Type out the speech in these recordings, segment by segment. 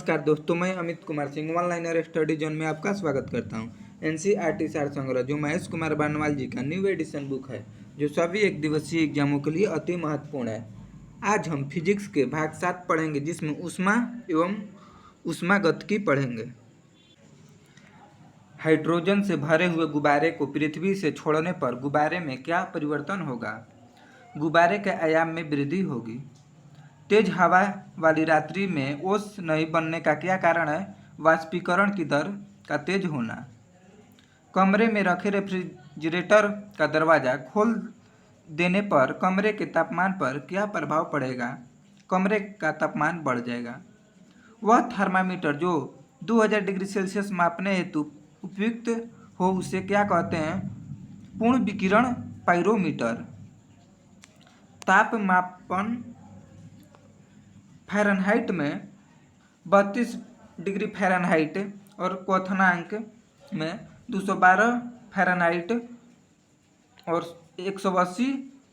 नमस्कार दोस्तों, मैं Amit Kumar Singh online study zone में आपका स्वागत करता हूं। एनसीईआरटी सार संग्रह जो महेश कुमार बनवाल जी का न्यू एडिशन बुक है, जो सभी एक दिवसीय एग्जामों के लिए अति महत्वपूर्ण है। आज हम फिजिक्स के भाग 7 पढ़ेंगे, जिसमें ऊष्मा एवं ऊष्मागतिकी पढ़ेंगे। हाइड्रोजन से भरे हुए गुब्बारे को पृथ्वी से छोड़ने पर गुब्बारे में क्या परिवर्तन होगा? गुब्बारे के आयाम में वृद्धि होगी। तेज हवा वाली रात्रि में ओस नहीं बनने का क्या कारण है? वाष्पीकरण की दर का तेज होना। कमरे में रखे रेफ्रिजरेटर का दरवाज़ा खोल देने पर कमरे के तापमान पर क्या प्रभाव पड़ेगा? कमरे का तापमान बढ़ जाएगा। वह थर्मामीटर जो 2000 डिग्री सेल्सियस मापने हेतु उपयुक्त हो उसे क्या कहते हैं? पूर्ण विकिरण पाइरोमीटर। तापमापन फ़ारेनहाइट में 32 डिग्री फ़ारेनहाइट और क्वथनांक में 212 फ़ारेनहाइट और 180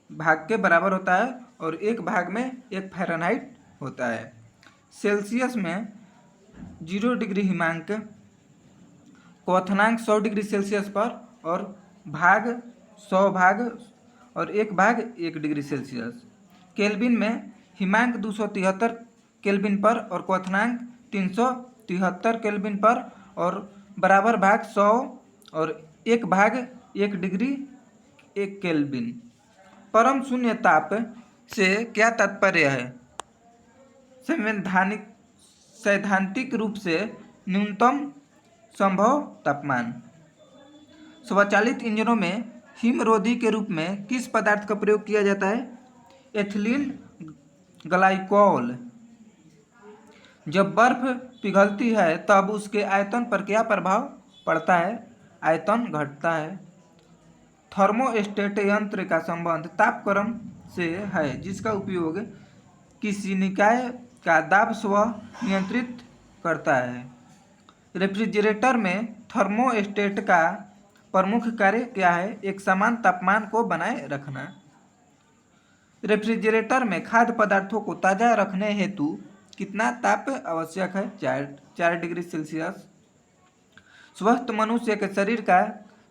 भाग के बराबर होता है और एक भाग में 1 फ़ारेनहाइट होता है। सेल्सियस में 0 डिग्री हिमांक, क्वथनांक 100 डिग्री सेल्सियस पर और भाग 100 भाग और 1 भाग 1 डिग्री सेल्सियस। केल्विन में हिमांक 273 केल्विन पर और क्वथनांक 373 केल्विन पर और बराबर भाग 100 और 1 भाग 1 डिग्री 1 केल्विन। परम शून्य ताप से क्या तात्पर्य है? सैद्धांतिक रूप से न्यूनतम संभव तापमान। स्वचालित इंजनों में हिमरोधी के रूप में किस पदार्थ का प्रयोग किया जाता है? Ethylene glycol. जब बर्फ पिघलती है तब उसके आयतन पर क्या प्रभाव पड़ता है? आयतन घटता है। थर्मोस्टेट यंत्र का संबंध तापक्रम से है, जिसका उपयोग किसी निकाय का दाब स्व नियंत्रित करता है। रेफ्रिजरेटर में थर्मोस्टेट का प्रमुख कार्य क्या है? एक समान तापमान को बनाए रखना। रेफ्रिजरेटर में खाद्य पदार्थों को ताज़ा रखने हेतु कितना ताप आवश्यक है? 4 डिग्री सेल्सियस। स्वस्थ मनुष्य के शरीर का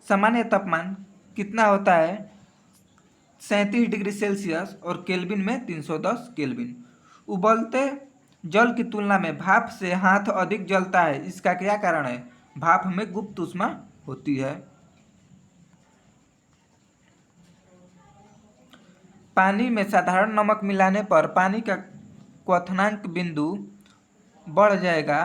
सामान्य तापमान कितना होता है? 37 डिग्री सेल्सियस और केल्विन में 310 केल्विन। उबलते जल की तुलना में भाप से हाथ अधिक जलता है, इसका क्या कारण है? भाप में गुप्त ऊष्मा होती है। पानी में साधारण नमक मिलाने पर पानी का क्वथनांक बिंदु बढ़ जाएगा,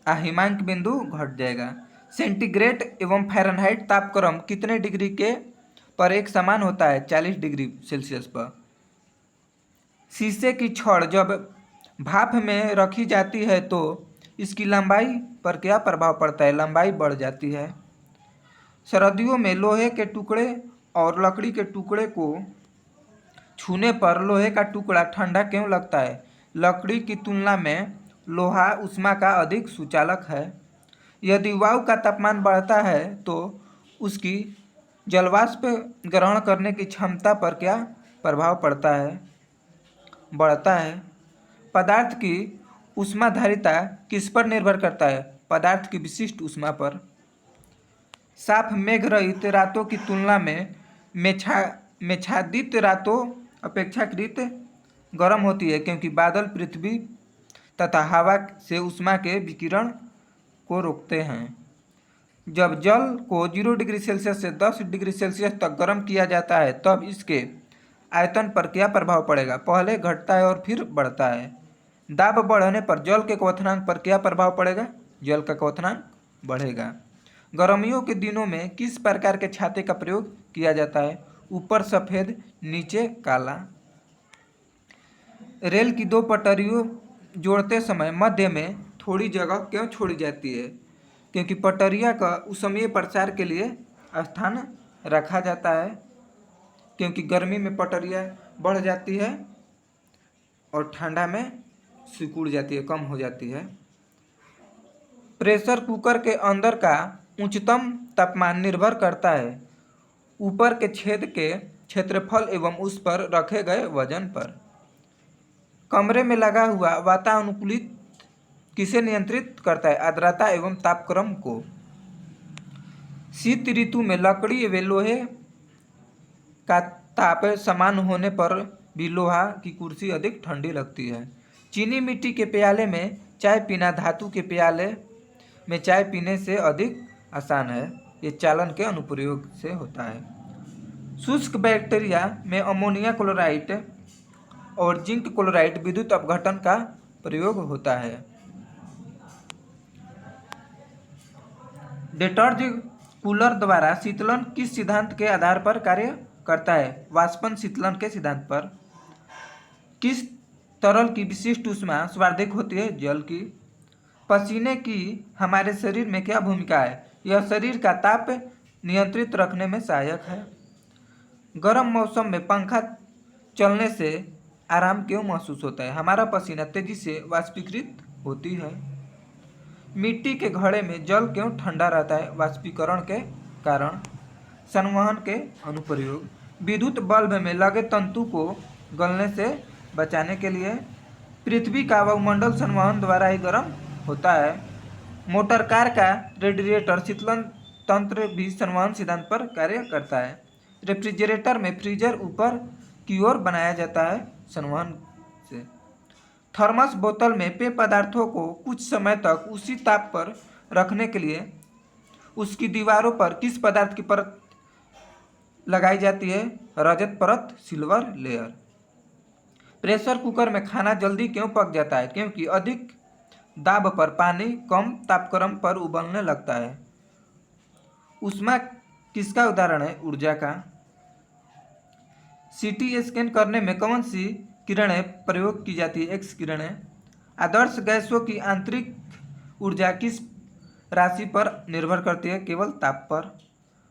हिमांक बिंदु घट जाएगा। सेंटीग्रेड एवं फ़ारेनहाइट तापक्रम कितने डिग्री के पर एक समान होता है? 40 डिग्री सेल्सियस पर। शीशे की छड़ जब भाप में रखी जाती है तो इसकी लंबाई पर क्या प्रभाव पड़ता है? लंबाई बढ़ जाती है। सर्दियों में लोहे के टुकड़े और लकड़ी के टुकड़े को छूने पर लोहे का टुकड़ा ठंडा क्यों लगता है? लकड़ी की तुलना में लोहा ऊष्मा का अधिक सुचालक है। यदि वायु का तापमान बढ़ता है तो उसकी जलवाष्प ग्रहण करने की क्षमता पर क्या प्रभाव पड़ता है? बढ़ता है। पदार्थ की ऊष्माधारिता किस पर निर्भर करता है? पदार्थ की विशिष्ट ऊष्मा पर। साफ मेघ रहित रातों की तुलना में मेघाच्छादित रातों अपेक्षाकृत गर्म होती है, क्योंकि बादल पृथ्वी तथा हवा से ऊष्मा के विकिरण को रोकते हैं। जब जल को 0 डिग्री सेल्सियस से 10 डिग्री सेल्सियस तक गर्म किया जाता है तब इसके आयतन पर क्या प्रभाव पड़ेगा? पहले घटता है और फिर बढ़ता है। दाब बढ़ने पर जल के क्वथनांक पर क्या प्रभाव पड़ेगा? जल का क्वथनांक बढ़ेगा। गर्मियों के दिनों में किस प्रकार के छाते का प्रयोग किया जाता है? ऊपर सफ़ेद, नीचे काला। रेल की 2 पटरियों जोड़ते समय मध्य में थोड़ी जगह क्यों छोड़ी जाती है? क्योंकि पटरिया का ऊष्मीय प्रसार के लिए स्थान रखा जाता है, क्योंकि गर्मी में पटरिया बढ़ जाती है और ठंडा में सिकुड़ जाती है, कम हो जाती है। प्रेशर कुकर के अंदर का उच्चतम तापमान निर्भर करता है ऊपर के छेद के क्षेत्रफल एवं उस पर रखे गए वजन पर। कमरे में लगा हुआ वातानुकूलित किसे नियंत्रित करता है? आर्द्रता एवं तापक्रम को। शीत ऋतु में लकड़ी व लोहे का ताप समान होने पर भी लोहा की कुर्सी अधिक ठंडी लगती है। चीनी मिट्टी के प्याले में चाय पीना धातु के प्याले में चाय पीने से अधिक आसान है। ये चालन के अनुप्रयोग से होता है। शुष्क बैक्टीरिया में अमोनिया क्लोराइड और जिंक क्लोराइड विद्युत अपघटन का प्रयोग होता है। डेटर्ज कूलर द्वारा शीतलन किस सिद्धांत के आधार पर कार्य करता है? वाष्पन शीतलन के सिद्धांत पर। किस तरल की विशिष्ट ऊष्मा सर्वाधिक होती है? जल की। पसीने की हमारे शरीर में क्या भूमिका है? यह शरीर का ताप नियंत्रित रखने में सहायक है। गर्म मौसम में पंखा चलने से आराम क्यों महसूस होता है? हमारा पसीना तेजी से वाष्पीकृत होती है। मिट्टी के घड़े में जल क्यों ठंडा रहता है? वाष्पीकरण के कारण। संवहन के अनुप्रयोग। विद्युत बल्ब में लगे तंतु को गलने से बचाने के लिए। पृथ्वी का वायुमंडल संवहन द्वारा ही गर्म होता है। मोटर कार का रेडिएटर शीतलन तंत्र भी संवहन सिद्धांत पर कार्य करता है। रेफ्रिजरेटर में फ्रीजर ऊपर की ओर बनाया जाता है संवहन से। थर्मस बोतल में पेय पदार्थों को कुछ समय तक उसी ताप पर रखने के लिए उसकी दीवारों पर किस पदार्थ की परत लगाई जाती है? रजत परत, सिल्वर लेयर। प्रेशर कुकर में खाना जल्दी क्यों पक जाता है? क्योंकि अधिक दाब पर पानी कम तापक्रम पर उबलने लगता है। ऊष्मा किसका उदाहरण है? ऊर्जा का। सीटी स्कैन करने में कौन सी किरणें प्रयोग की जाती है? एक्स किरणें। आदर्श गैसों की आंतरिक ऊर्जा किस राशि पर निर्भर करती है? केवल ताप पर।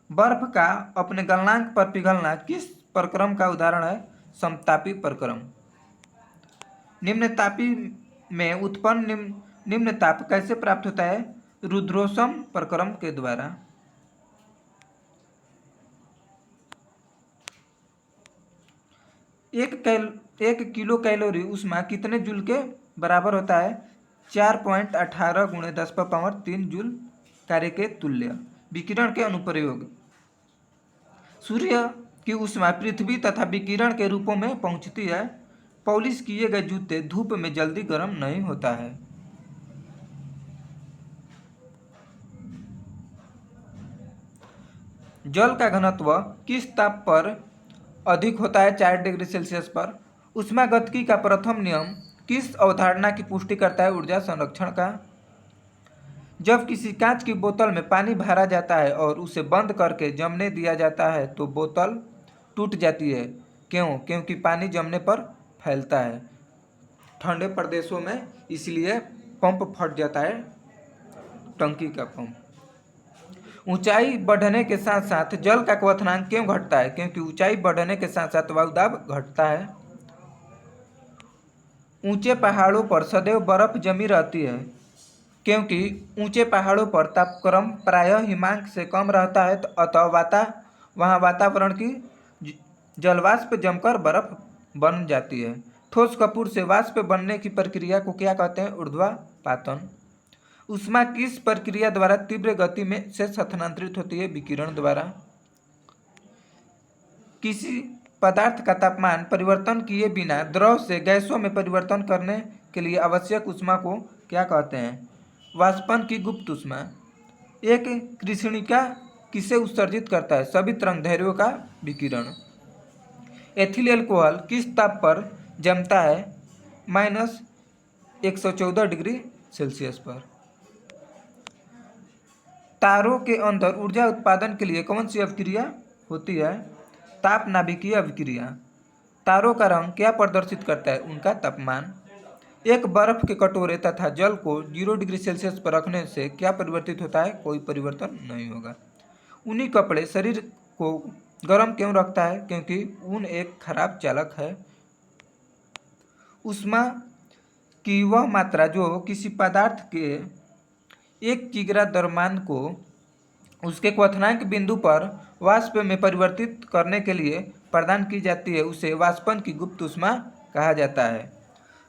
बर्फ का अपने गलनांक पर पिघलना किस प्रक्रम का उदाहरण है? समतापी प्रक्रम। निम्न तापी में उत्पन्न निम्न ताप कैसे प्राप्त होता है? रुद्रोष्म प्रक्रम के द्वारा। एक किलो कैलोरी ऊष्मा कितने जूल के बराबर होता है? 4.18 × 10⁻³ जूल कार्य के तुल्य। विकिरण के अनुप्रयोग। सूर्य की ऊष्मा पृथ्वी तथा विकिरण के रूपों में पहुंचती है। पॉलिश किए गए जूते धूप में जल्दी गर्म नहीं होता है। जल का घनत्व किस ताप पर अधिक होता है? 4 डिग्री सेल्सियस पर। ऊष्मागतिकी का प्रथम नियम किस अवधारणा की पुष्टि करता है? ऊर्जा संरक्षण का। जब किसी कांच की बोतल में पानी भरा जाता है और उसे बंद करके जमने दिया जाता है तो बोतल टूट जाती है। क्यों? क्योंकि पानी जमने पर फैलता है। ठंडे प्रदेशों में इसलिए पंप फट जाता है, टंकी का पंप। ऊंचाई बढ़ने के साथ साथ जल का क्वथनांक क्यों घटता है? क्योंकि ऊंचाई बढ़ने के साथ साथ वायुदाब घटता है। ऊंचे पहाड़ों पर सदैव बर्फ जमी रहती है क्योंकि ऊंचे पहाड़ों पर तापक्रम प्रायः हिमांक से कम रहता है, अतः वहाँ वातावरण की जलवाष्प जमकर बर्फ बन जाती है। ठोस कपूर से वाष्प बनने की प्रक्रिया को क्या कहते हैं? ऊर्ध्वापातन। ऊष्मा किस प्रक्रिया द्वारा तीव्र गति में से स्थानांतरित होती है? विकिरण द्वारा। किसी पदार्थ का तापमान परिवर्तन किए बिना द्रव से गैसों में परिवर्तन करने के लिए आवश्यक ऊष्मा को क्या कहते हैं? वाष्पन की गुप्त ऊष्मा। एक कृष्णिका किसे उत्सर्जित करता है? सभी तरंगदैर्घ्यों का विकिरण। एथिल एल्कोहल किस ताप पर जमता है? -114 डिग्री सेल्सियस पर। तारों के अंदर ऊर्जा उत्पादन के लिए कौन सी अभिक्रिया होती है? ताप नाभिकीय अभिक्रिया। तारों का रंग क्या प्रदर्शित करता है? उनका तापमान। एक बर्फ के कटोरे तथा जल को 0 डिग्री सेल्सियस पर रखने से क्या परिवर्तित होता है? कोई परिवर्तन नहीं होगा। ऊनी कपड़े शरीर को गर्म क्यों रखता है? क्योंकि ऊन एक खराब चालक है। ऊष्मा की वह मात्रा जो किसी पदार्थ के 1 किग्रा द्रव्यमान को उसके क्वथनांक बिंदु पर वाष्प में परिवर्तित करने के लिए प्रदान की जाती है, उसे वाष्पन की गुप्त ऊष्मा कहा जाता है।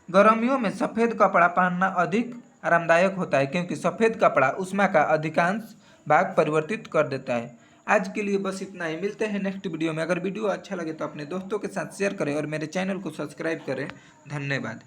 गर्मियों में सफ़ेद कपड़ा पहनना अधिक आरामदायक होता है क्योंकि सफ़ेद कपड़ा ऊष्मा का अधिकांश भाग परिवर्तित कर देता है। आज के लिए बस इतना ही, मिलते हैं नेक्स्ट वीडियो में। अगर वीडियो अच्छा लगे तो अपने दोस्तों के साथ शेयर करें और मेरे चैनल को सब्सक्राइब करें। धन्यवाद।